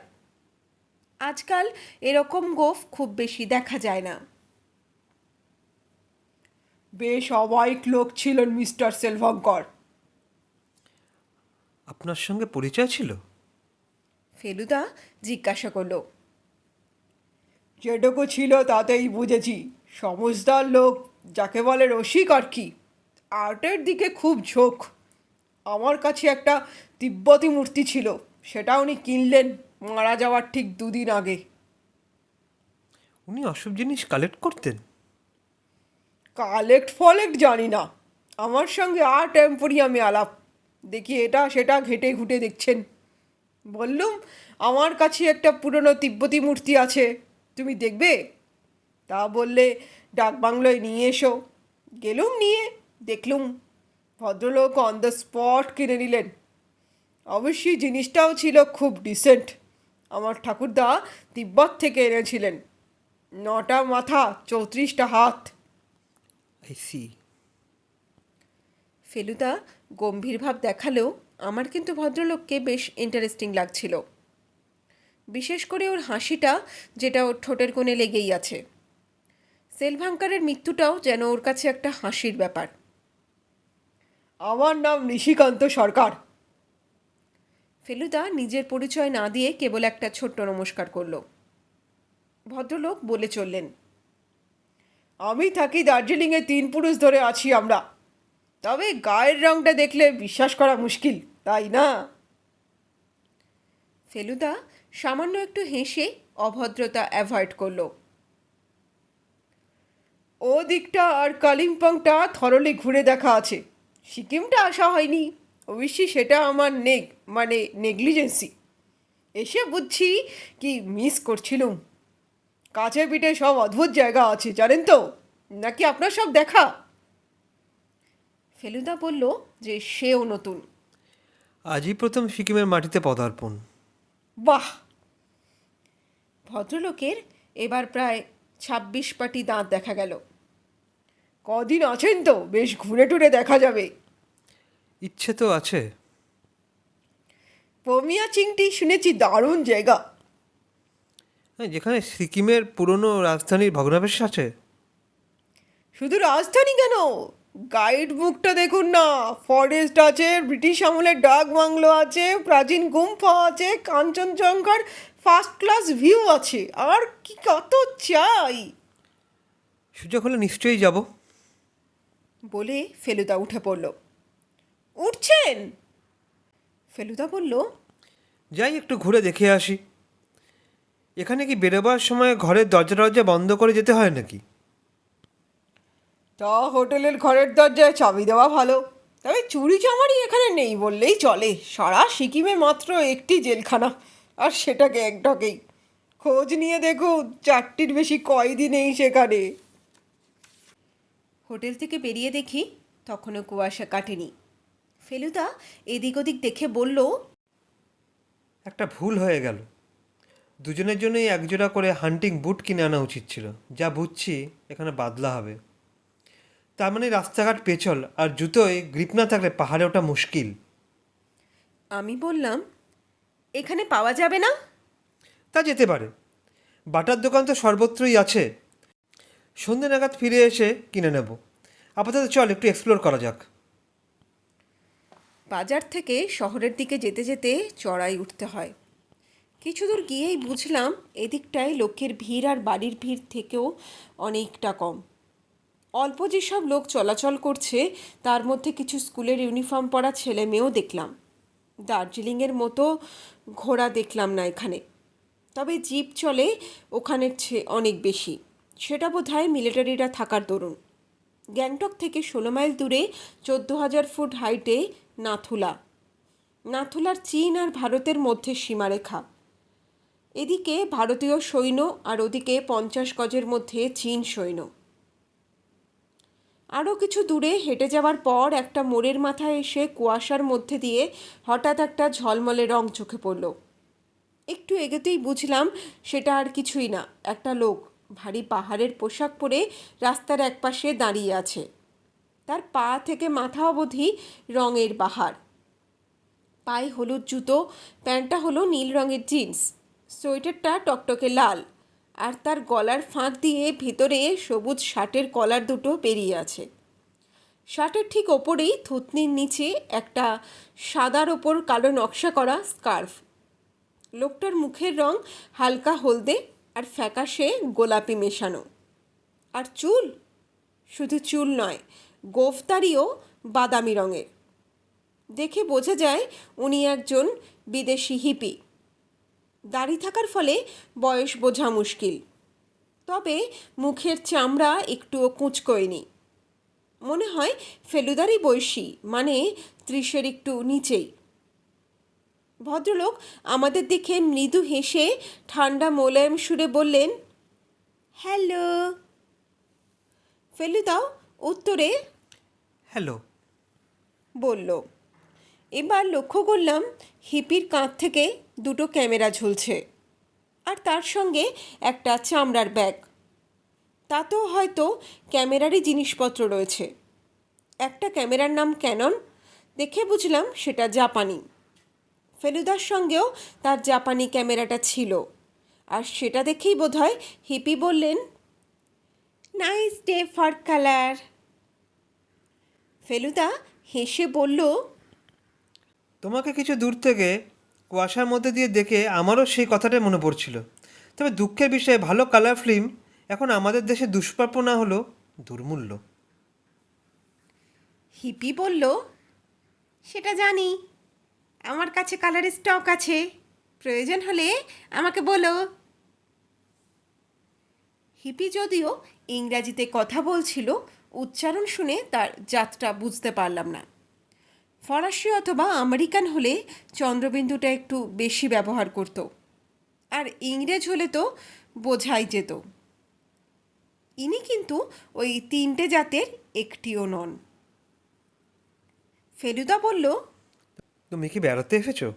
আজকাল এরকম গোঁফ খুব বেশি দেখা যায় না। বেশ অবাক লোক ছিলেন মিস্টার সেলভঙ্কর। আপনার সঙ্গে পরিচয় ছিল? ফেলুদা জিজ্ঞাসা করল। যেটুকু ছিল তাতেই বুঝেছি। সমজদার লোক, যাকে বলে রসিক আর কি। আর্টের দিকে খুব ঝোঁক। আমার কাছে একটা তিব্বতী মূর্তি ছিল, সেটা উনি কিনলেন মারা যাওয়ার ঠিক 2 দিন আগে। উনি অসব জিনিস কালেক্ট করতেন? কালেক্ট ফলেক্ট জানি না, আমার সঙ্গে আর্ট এম্পোরিয়ামে আলাপ। দেখি এটা সেটা ঘেটে ঘুটে দেখছেন। বললুম, আমার কাছে একটা পুরনো তিব্বতী মূর্তি আছে, তুমি দেখবে? তা বললে ডাকবাংলোয় নিয়ে এসো। গেলুম, নিয়ে দেখলুম। ভদ্রলোক অন দ্য স্পট কিনে নিলেন। অবশ্যই জিনিসটাও ছিল খুব ডিসেন্ট। আমার ঠাকুরদা তিব্বত থেকে এনেছিলেন। 9টা মাথা, 34টা হাত। I C. ফেলুদা গম্ভীর ভাব দেখালেও আমার কিন্তু ভদ্রলোককে বেশ ইন্টারেস্টিং লাগছিল। বিশেষ করে ওর হাসিটা, যেটা ওর ঠোঁটের কোণে লেগেই আছে। সেলভাঙ্কারের মৃত্যুটাও যেন ওর কাছে একটা হাসির ব্যাপার। আমার নাম নিশিকান্ত সরকার। ফেলুদা নিজের পরিচয় না দিয়ে কেবল একটা ছোট্ট নমস্কার করল। ভদ্রলোক বলে চললেন, আমি থাকি দার্জিলিংয়ে, 3 পুরুষ ধরে আছি আমরা। তবে গায়ের রংটা দেখলে বিশ্বাস করা মুশকিল, তাই না? ফেলুদা সামান্য একটু হেসে অভদ্রতা অ্যাভয়েড করল। ও দিকটা আর কালিম্পংটা থরলি ঘুরে দেখা আছে, সিকিমটা আসা হয়নি। অবশ্যই সেটা আমার নেগলিজেন্সি। এসে বুঝছি কি মিস করছিলুম। কাছে পিঠে সব অদ্ভুত জায়গা আছে জানেন তো, নাকি আপনার সব দেখা? ফেলুদা বলল যে সেও নতুন। আজই প্রথম সিকিমের মাটিতে পদার্পণ। বাহ! ভদ্রলোকের এবার প্রায় 26 পাটি দাঁত দেখা গেল। কদিন আছেন তো বেশ ঘুরে টুরে দেখা যাবে। ইচ্ছে তো আছে। পমিয়া চিংটি শুনেছি দারুণ জায়গা। হ্যাঁ, যেখানে সিকিমের পুরনো রাজধানীর ভগ্নাবশেষ আছে। শুধু রাজধানী কেন, গাইড বুকটা দেখুন না। ফরেস্ট আছে, ব্রিটিশ আমলের ডাক বাংলো আছে, প্রাচীন গুম্ফা আছে, কাঞ্চনজঙ্ঘার ফার্স্ট ক্লাস ভিউ আছে। আর কি কত চাই! সুযোগ হলে নিশ্চয়ই যাব। বলে ফেলুদা উঠে পড়ল। উঠছেন? ফেলুদা বলল, যাই একটু ঘুরে দেখে আসি। এখানে কি বেরোবার সময় ঘরের দরজা টরজা বন্ধ করে যেতে হয় নাকি? তা হোটেলের ঘরের দরজায় চাবি দেওয়া ভালো। তবে চুরি চামারি এখানে নেই বললেই চলে। সারা সিকিমে মাত্র একটি জেলখানা, আর সেটা গ্যাংটকেই। খোঁজ নিয়ে দেখুন, 4টির বেশি কয়েদি নেই সেখানে। হোটেল থেকে বেরিয়ে দেখি তখনও কুয়াশা কাটেনি। ফেলুদা এদিক ওদিক দেখে বলল, একটা ভুল হয়ে গেল। দুজনের জন্যই একজোড়া করে হান্টিং বুট কিনে আনা উচিত ছিল। যা বুঝছি এখানে বাদলা হবে। তার মানে রাস্তাঘাট পেছল, আর জুতোয় গ্রিপ না থাকলে পাহাড়ে ওঠা মুশকিল। আমি বললাম, এখানে পাওয়া যাবে না? তা যেতে পারে, বাটার দোকান তো সর্বত্রই আছে। সন্ধ্যে নাগাদ ফিরে এসে কিনে নেব। আপাতত চল একটু এক্সপ্লোর করা যাক। বাজার থেকে শহরের দিকে যেতে যেতে চড়াই উঠতে হয়। কিছু দূর গিয়েই বুঝলাম এদিকটায় লোকের ভিড় আর বাড়ির ভিড় থেকেও অনেকটা কম। অল্প যেসব লোক চলাচল করছে তার মধ্যে কিছু স্কুলের ইউনিফর্ম পরা ছেলে মেয়েও দেখলাম। দার্জিলিংয়ের মতো ঘোড়া দেখলাম না এখানে, তবে জিপ চলে ওখানের চেয়ে অনেক বেশি। সেটা বোধহয় মিলিটারিরা থাকার দরুন। গ্যাংটক থেকে 16 মাইল দূরে 14,000 ফুট হাইটে নাথুলা। নাথুলার চীন আর ভারতের মধ্যে সীমারেখা। এদিকে ভারতীয় সৈন্য আর ওদিকে 50 গজের মধ্যে চীন সৈন্য। আরও কিছু দূরে হেঁটে যাওয়ার পর একটা মোড়ের মাথায় এসে কুয়াশার মধ্যে দিয়ে হঠাৎ একটা ঝলমলে রং চোখে পড়ল। একটু এগোতেই বুঝলাম সেটা আর কিছুই না, একটা লোক ভারী পাহাড়ের পোশাক পরে রাস্তার একপাশে দাঁড়িয়ে আছে। তার পা থেকে মাথা অবধি রঙের বাহার। পায়ে হলুদ জুতো, প্যান্টটা হলো নীল রঙের জিন্স, সোয়েটারটা টকটকে লাল, আর তার গলার ফাঁক দিয়ে ভিতরে সবুজ শার্টের কলার দুটো বেরিয়ে আছে। শার্টের ঠিক ওপরেই থুতনির নিচে একটা সাদার ওপর কালো নকশা করা স্কার্ফ। লোকটার মুখের রং হালকা হলদে আর ফ্যাকাশে গোলাপি মেশানো। আর চুল, শুধু চুল নয়, গোঁফদাড়িও বাদামি রঙের। দেখে বোঝা যায় উনি একজন বিদেশি হিপি। দাড়ি থাকার ফলে বয়স বোঝা মুশকিল, তবে মুখের চামড়া একটুও কুঁচকোয়নি। মনে হয় ফেলুদারই বয়সী, মানে 30-এর একটু নিচেই। ভদ্রলোক আমাদের দেখে মৃদু হেসে ঠান্ডা মোলায়েম সুরে বললেন, হ্যালো। ফেলুদাও উত্তরে হ্যালো বলল। এবার লক্ষ্য করলাম হিপির কাঁধ থেকে দুটো ক্যামেরা ঝুলছে, আর তার সঙ্গে একটা চামড়ার ব্যাগ। তাতেও হয়তো ক্যামেরারই জিনিসপত্র রয়েছে। একটা ক্যামেরার নাম ক্যানন, দেখে বুঝলাম সেটা জাপানি। ফেলুদার সঙ্গেও তার জাপানি ক্যামেরাটা ছিল, আর সেটা দেখেই বোধহয় হিপি বললেন, nice day for colour. Feluda হেসে বলল, তোমাকে কিছু দূর থেকে কুয়াশার মধ্যে দিয়ে দেখে আমারও সেই কথাটাই মনে পড়ছিল। তবে দুঃখের বিষয়ে ভালো কালার ফিল্ম এখন আমাদের দেশে দুষ্প্রাপ্য না হলো দুর্মূল্য। হিপি বলল, সেটা জানি, আমার কাছে কালারের স্টক আছে, প্রয়োজন হলে আমাকে বলো। হিপি যদিও ইংরাজিতে কথা বলছিল, উচ্চারণ শুনে তার জাতটা বুঝতে পারলাম না। ফরাসি অথবা আমেরিকান হলে চন্দ্রবিন্দুটা একটু বেশি ব্যবহার করত, আর ইংরেজ হলে তো বোঝাই যেত। ইনি কিন্তু ওই 3টে জাতের একটিও নন। ফেলুদা বলল, তুমি কি বেড়াতে এসেছো?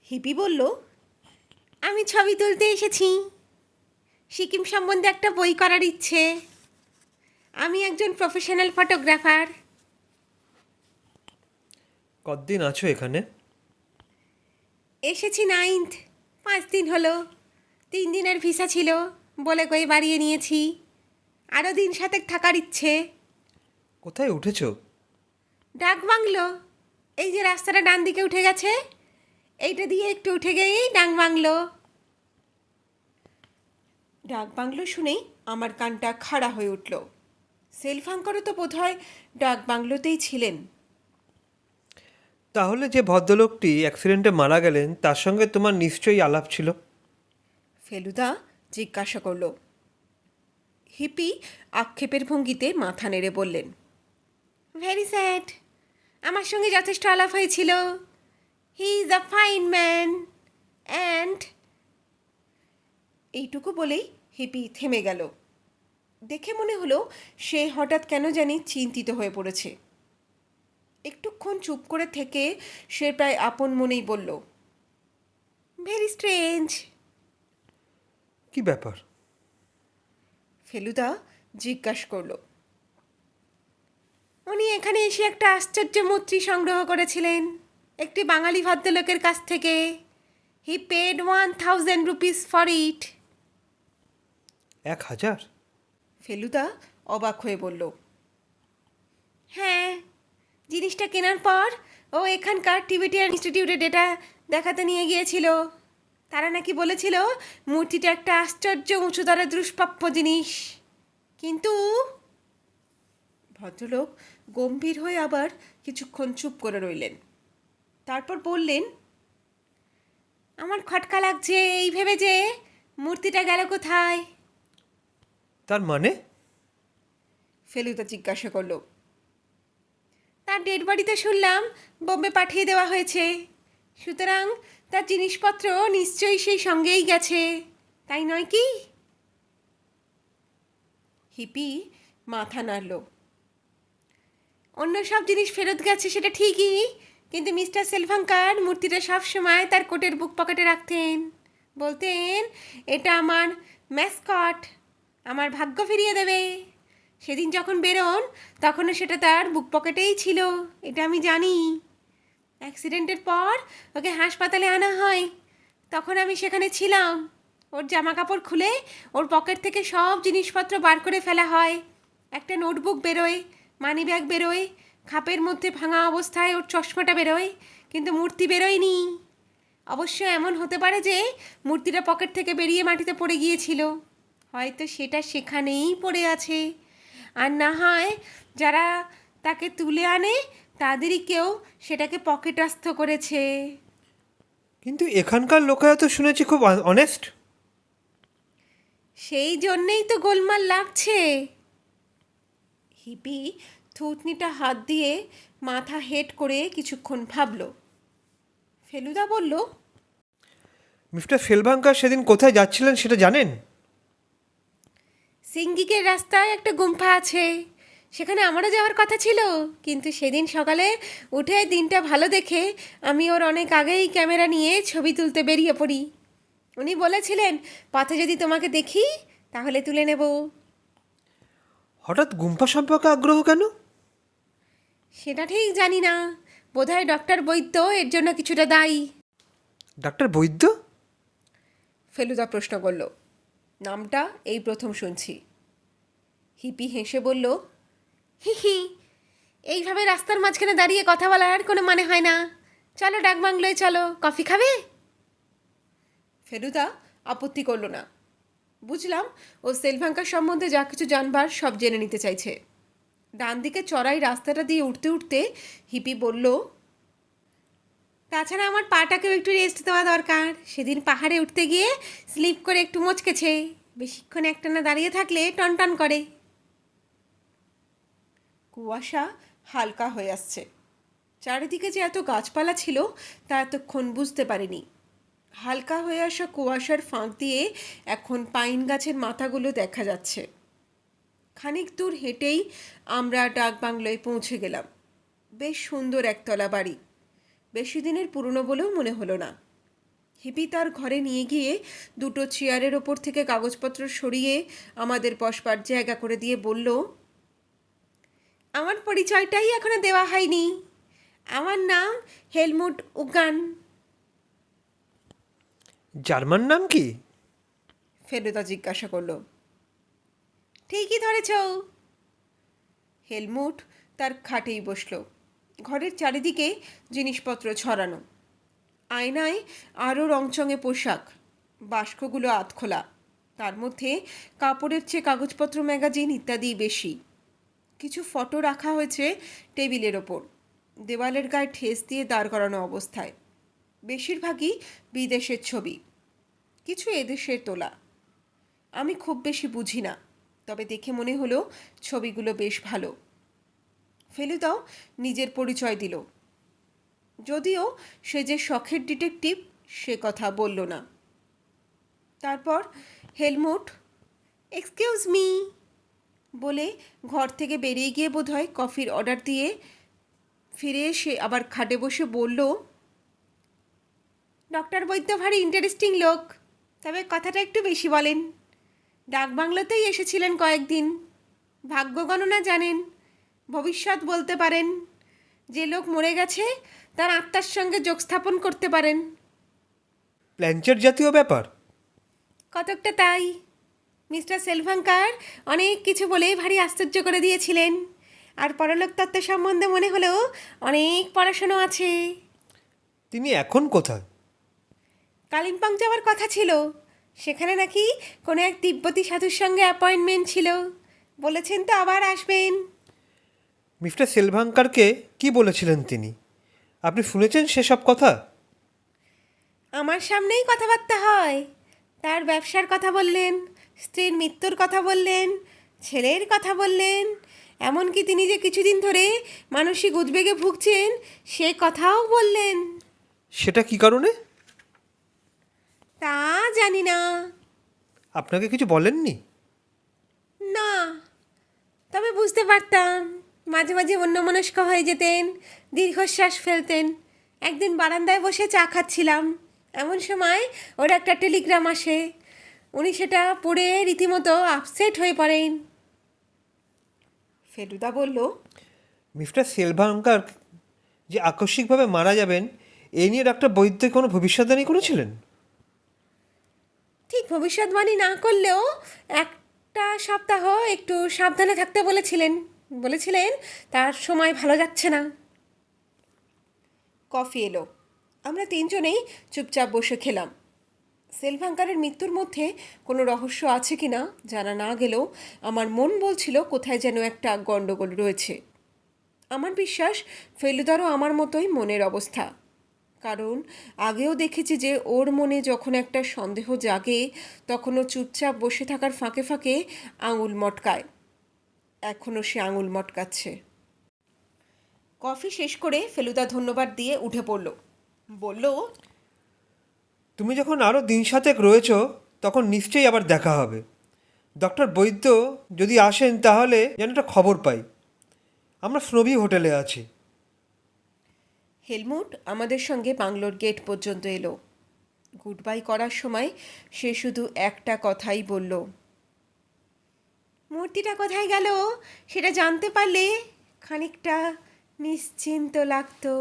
হিপি বলল, আমি ছবি তুলতে এসেছি। সিকিম সম্বন্ধে একটা বই করার ইচ্ছে। আমি একজন প্রফেশনাল ফটোগ্রাফার। কতদিন আছো এখানে? এসেছি 9th, 5 দিন হলো। 3 দিনের ভিসা ছিল বলে কই বাড়িয়ে নিয়েছি। আরও দিন সাতেক থাকার ইচ্ছে। কোথায় উঠেছো? ডাক বাংলো, এই যে রাস্তাটা ডান দিকে উঠে গেছে, এইটা দিয়ে একটু উঠে গিয়েই ডাক বাংলো। ডাক বাংলো শুনেই আমার কানটা খাড়া হয়ে উঠল। সেলফাঙ্করও তো বোধহয় ডাক বাংলোতেই ছিলেন। তাহলে যে ভদ্রলোকটি অ্যাক্সিডেন্টে মারা গেলেন তার সঙ্গে তোমার নিশ্চয়ই আলাপ ছিল। ফেলুদা জিজ্ঞাসা করল। হিপি আক্ষেপের ভঙ্গিতে মাথা নেড়ে বললেন, ভেরি স্যাড, আমার সঙ্গে যথেষ্ট আলাপ হয়েছিল। He is a fine man and. এইটুকু বলেই হিপি থেমে গেল। দেখে মনে হলো সে হঠাৎ কেন জানি চিন্তিত হয়ে পড়েছে। একটুক্ষণ চুপ করে থেকে সে প্রায় আপন মনেই বলল, ভেরি স্ট্রেঞ্জ। কি ব্যাপার? ফেলুদা জিজ্ঞাসা করল। উনি এখানে এসে একটা আশ্চর্য মূর্তি সংগ্রহ করেছিলেন একটি বাঙালি ভদ্রলোকের কাছ থেকে। He paid 1000 rupees for it. 1000? Feluda অবাক হয়ে বলল, হ্যাঁ, জিনিসটা কেনার পর ও এখানকার টিবেটিয়ান ইনস্টিটিউটে ডেটা দেখাতে নিয়ে গিয়েছিল। তারা নাকি বলেছিল মূর্তিটা একটা আশ্চর্য উঁচুদরে দুষ্প্রাপ্য জিনিস। কিন্তু ভদ্রলোক গম্ভীর হয়ে আবার কিছুক্ষণ চুপ করে রইলেন। তারপর বললেন, আমার খটকা লাগছে এই ভেবে যে মূর্তিটা গেল কোথায়। তার মানে? ফেলুদা জিজ্ঞাসা করল। তার ডেড বডিতে শুনলাম বোম্বে পাঠিয়ে দেওয়া হয়েছে, সুতরাং তার জিনিসপত্র নিশ্চয়ই সেই সঙ্গেই গেছে, তাই নয় কি? হিপি মাথা নাড়ল। অন্য সব জিনিস ফেরত গেছে সেটা ঠিকই, কিন্তু মিস্টার সেলভাঙ্কার মূর্তিটা সবসময় তার কোটের বুক পকেটে রাখতেন। বলতেন, এটা আমার ম্যাসকট, আমার ভাগ্য ফিরিয়ে দেবে। সেদিন যখন বেরোন তখনও সেটা তার বুক পকেটেই ছিল, এটা আমি জানি। অ্যাক্সিডেন্টের পর ওকে হাসপাতালে আনা হয়, তখন আমি সেখানে ছিলাম। ওর জামা কাপড় খুলে ওর পকেট থেকে সব জিনিসপত্র বার করে ফেলা হয়। একটা নোটবুক বেরোয়, মানি ব্যাগ বেরোয়, খাপের মধ্যে ভাঙা অবস্থায় ওর চশমাটা বেরোয়, কিন্তু মূর্তি বেরোয়নি। অবশ্য এমন হতে পারে যে মূর্তিটা পকেট থেকে বেরিয়ে মাটিতে পড়ে গিয়েছিল, হয়তো সেটা সেখানেই পড়ে আছে। আর না হয় যারা তাকে তুলে আনে তাদেরই কেউ সেটাকে পকেটস্থ করেছে। কিন্তু এখানকার লোকেরা তো শুনেছি খুব অনেস্ট। সেই জন্যেই তো গোলমাল লাগছে। হিপি থুতনিটা হাত দিয়ে মাথা হেট করে কিছুক্ষণ ভাবল। ফেলুদা বলল, মিস্টার সেলভাঙ্কার সেদিন কোথায় যাচ্ছিলেন সেটা জানেন? সিঙ্গিকের রাস্তায় একটা গুম্ফা আছে, সেখানে আমারও যাওয়ার কথা ছিল, কিন্তু সেদিন সকালে উঠে দিনটা ভালো দেখে আমি ওর অনেক আগেই ক্যামেরা নিয়ে ছবি তুলতে বেরিয়ে পড়ি। উনি বলেছিলেন, পথে যদি তোমাকে দেখি তাহলে তুলে নেব। হঠাৎ গুম্ফা সম্পর্কে আগ্রহ কেন? সেটা ঠিক জানি না, বোধহয় ডক্টর বৈদ্য এর জন্য কিছুটা দায়ী। ডাক্তার বৈদ্য? ফেলুদা প্রশ্ন করল। নামটা এই প্রথম শুনছি। হিপি হেসে বলল, হি হি, এইভাবে রাস্তার মাঝখানে দাঁড়িয়ে কথা বলার কোনো মানে হয় না। চলো ডাকবাংলোয়, চলো, কফি খাবে? ফেলুদা আপত্তি করল না। বুঝলাম ও সেলভাঙ্কার সম্বন্ধে যা কিছু জানবার সব জেনে নিতে চাইছে। ডান দিকে চড়াই রাস্তাটা দিয়ে উঠতে উঠতে হিপি বলল, তাছাড়া আমার পাটাকেও একটু রেস্ট দেওয়া দরকার। সেদিন পাহাড়ে উঠতে গিয়ে স্লিপ করে একটু মচকেছে, বেশিক্ষণ একটানা দাঁড়িয়ে থাকলে টনটন করে। কুয়াশা হালকা হয়ে আসছে। চারিদিকে যে এত গাছপালা ছিল তা এতক্ষণ বুঝতে পারিনি। হালকা হয়ে আসা কুয়াশার ফাঁক দিয়ে এখন পাইন গাছের মাথাগুলো দেখা যাচ্ছে। খানিক দূর হেঁটেই আমরা ডাকবাংলোয় পৌঁছে গেলাম। বেশ সুন্দর একতলা বাড়ি, বেশি দিনের পুরনো বলেও মনে হলো না। হিপি তার ঘরে নিয়ে গিয়ে দুটো চেয়ারের ওপর থেকে কাগজপত্র সরিয়ে আমাদের বসবার জায়গা করে দিয়ে বলল, আমার পরিচয়টাই এখনো দেওয়া হয়নি। আমার নাম হেলমুট উগান। জার্মান নাম কি? ফেলুদা জিজ্ঞাসা করল। ঠিকই ধরেছ। হেলমুট তার খাটেই বসল। ঘরের চারিদিকে জিনিসপত্র ছড়ানো। আয়নায় আরও রংচঙে পোশাক, বাস্কগুলো আধখোলা, তার মধ্যে কাপড়ের চেয়ে কাগজপত্র, ম্যাগাজিন ইত্যাদি বেশি। কিছু ফটো রাখা হয়েছে টেবিলের ওপর, দেওয়ালের গায়ে ঠেস দিয়ে দাঁড় করানো অবস্থায়। বেশিরভাগই বিদেশের ছবি, কিছু এদেশের তোলা। আমি খুব বেশি বুঝি না, তবে দেখে মনে হলো ছবিগুলো বেশ ভালো। ফেলুদাও নিজের পরিচয় দিল, যদিও সে যে শখের ডিটেকটিভ সে কথা বলল না। তারপর হেলমুট এক্সকিউজ মি বলে ঘর থেকে বেরিয়ে গিয়ে বোধহয় কফির অর্ডার দিয়ে ফিরে এসে আবার খাটে বসে বলল, ডক্টর বৈদ্য ভারী ইন্টারেস্টিং লোক, তবে কথাটা একটু বেশি বলেন। ডাকবাংলোতেই এসেছিলেন কয়েকদিন, ভাগ্য গণনা জানেন, ভবিষ্যৎ বলতে পারেন, যে লোক মরে গেছে তার আত্মার সঙ্গে যোগস্থাপন করতে পারেন। প্ল্যানচেট জাতীয় ব্যাপার। কতকটা তাই। মিস্টার সেলভাঙ্কার অনেক কিছু বলে ভারী আশ্চর্য করে দিয়েছিলেন, আর পরলোক তত্ত্ব সম্বন্ধে মনে হলো অনেক পড়াশুনো আছে। তিনি এখন কোথায়? কালিম্পং যাওয়ার কথা ছিল, সেখানে নাকি কোনো এক তিব্বতী সাধুর সঙ্গে অ্যাপয়েন্টমেন্ট ছিল, বলেছেন তো আবার আসবেন। মিস্টার সেলভাঙ্কারকে কি বলেছিলেন তিনি? আপনি শুনেছেন সেসব কথা? আমার সামনেই কথাবার্তা হয়। তার ব্যবসার কথা বললেন, স্ত্রীর মৃত্যুর কথা বললেন, ছেলের কথা বললেন, এমনকি তিনি যে কিছুদিন ধরে মানসিক উদ্বেগে ভুগছেন সে কথাও বললেন। সেটা কি কারণে? তা জানি না। আপনাকে কিছু বলেননি? না, তবে বুঝতে পারতাম। মাঝে মাঝে অন্যমনস্ক হয়ে যেতেন, দীর্ঘশ্বাস ফেলতেন। একদিন বারান্দায় বসে চা খাচ্ছিলাম, এমন সময় ওর একটা টেলিগ্রাম আসে। উনি সেটা পড়ে রীতিমতো আপসেট হয়ে পড়েন। ফেলুদা বলল, মিস্টার সেলভাঙ্কার যে আকস্মিকভাবে মারা যাবেন এই নিয়ে ডাক্তার বৈদ্য কোনো ভবিষ্যদ্বাণী করেছিলেন? ঠিক ভবিষ্যৎবাণী না করলেও একটা সপ্তাহ একটু সাবধানে থাকতে বলেছিলেন তার সময় ভালো যাচ্ছে না। কফি এলো, আমরা তিনজনেই চুপচাপ বসে খেলাম। সেলভাঙ্কারের মৃত্যুর মধ্যে কোনো রহস্য আছে কি না জানা না গেলেও আমার মন বলছিল কোথায় যেন একটা গণ্ডগোল রয়েছে। আমার বিশ্বাস ফেলুদারও আমার মতোই মনের অবস্থা, কারণ আগেও দেখেছি যে ওর মনে যখন একটা সন্দেহ জাগে তখন ও চুপচাপ বসে থাকার ফাঁকে ফাঁকে আঙুল মটকায়। এখনও সে আঙুল মটকাচ্ছে। কফি শেষ করে ফেলুদা ধন্যবাদ দিয়ে উঠে পড়ল, বলল, তুমি যখন আরও দিন সাতেক রয়েছ তখন নিশ্চয়ই আবার দেখা হবে। ডক্টর বৈদ্য যদি আসেন তাহলে যেন একটা খবর পাই। আমরা স্নোবি হোটেলে আছি। হেলমুট আমাদের সঙ্গে বাংলোর গেট পর্যন্ত এলো। গুড বাই করার সময় সে শুধু একটা কথাই বলল, মূর্তিটা কোথায় গেল সেটা জানতে পারলে খানিকটা নিশ্চিন্ত লাগতো।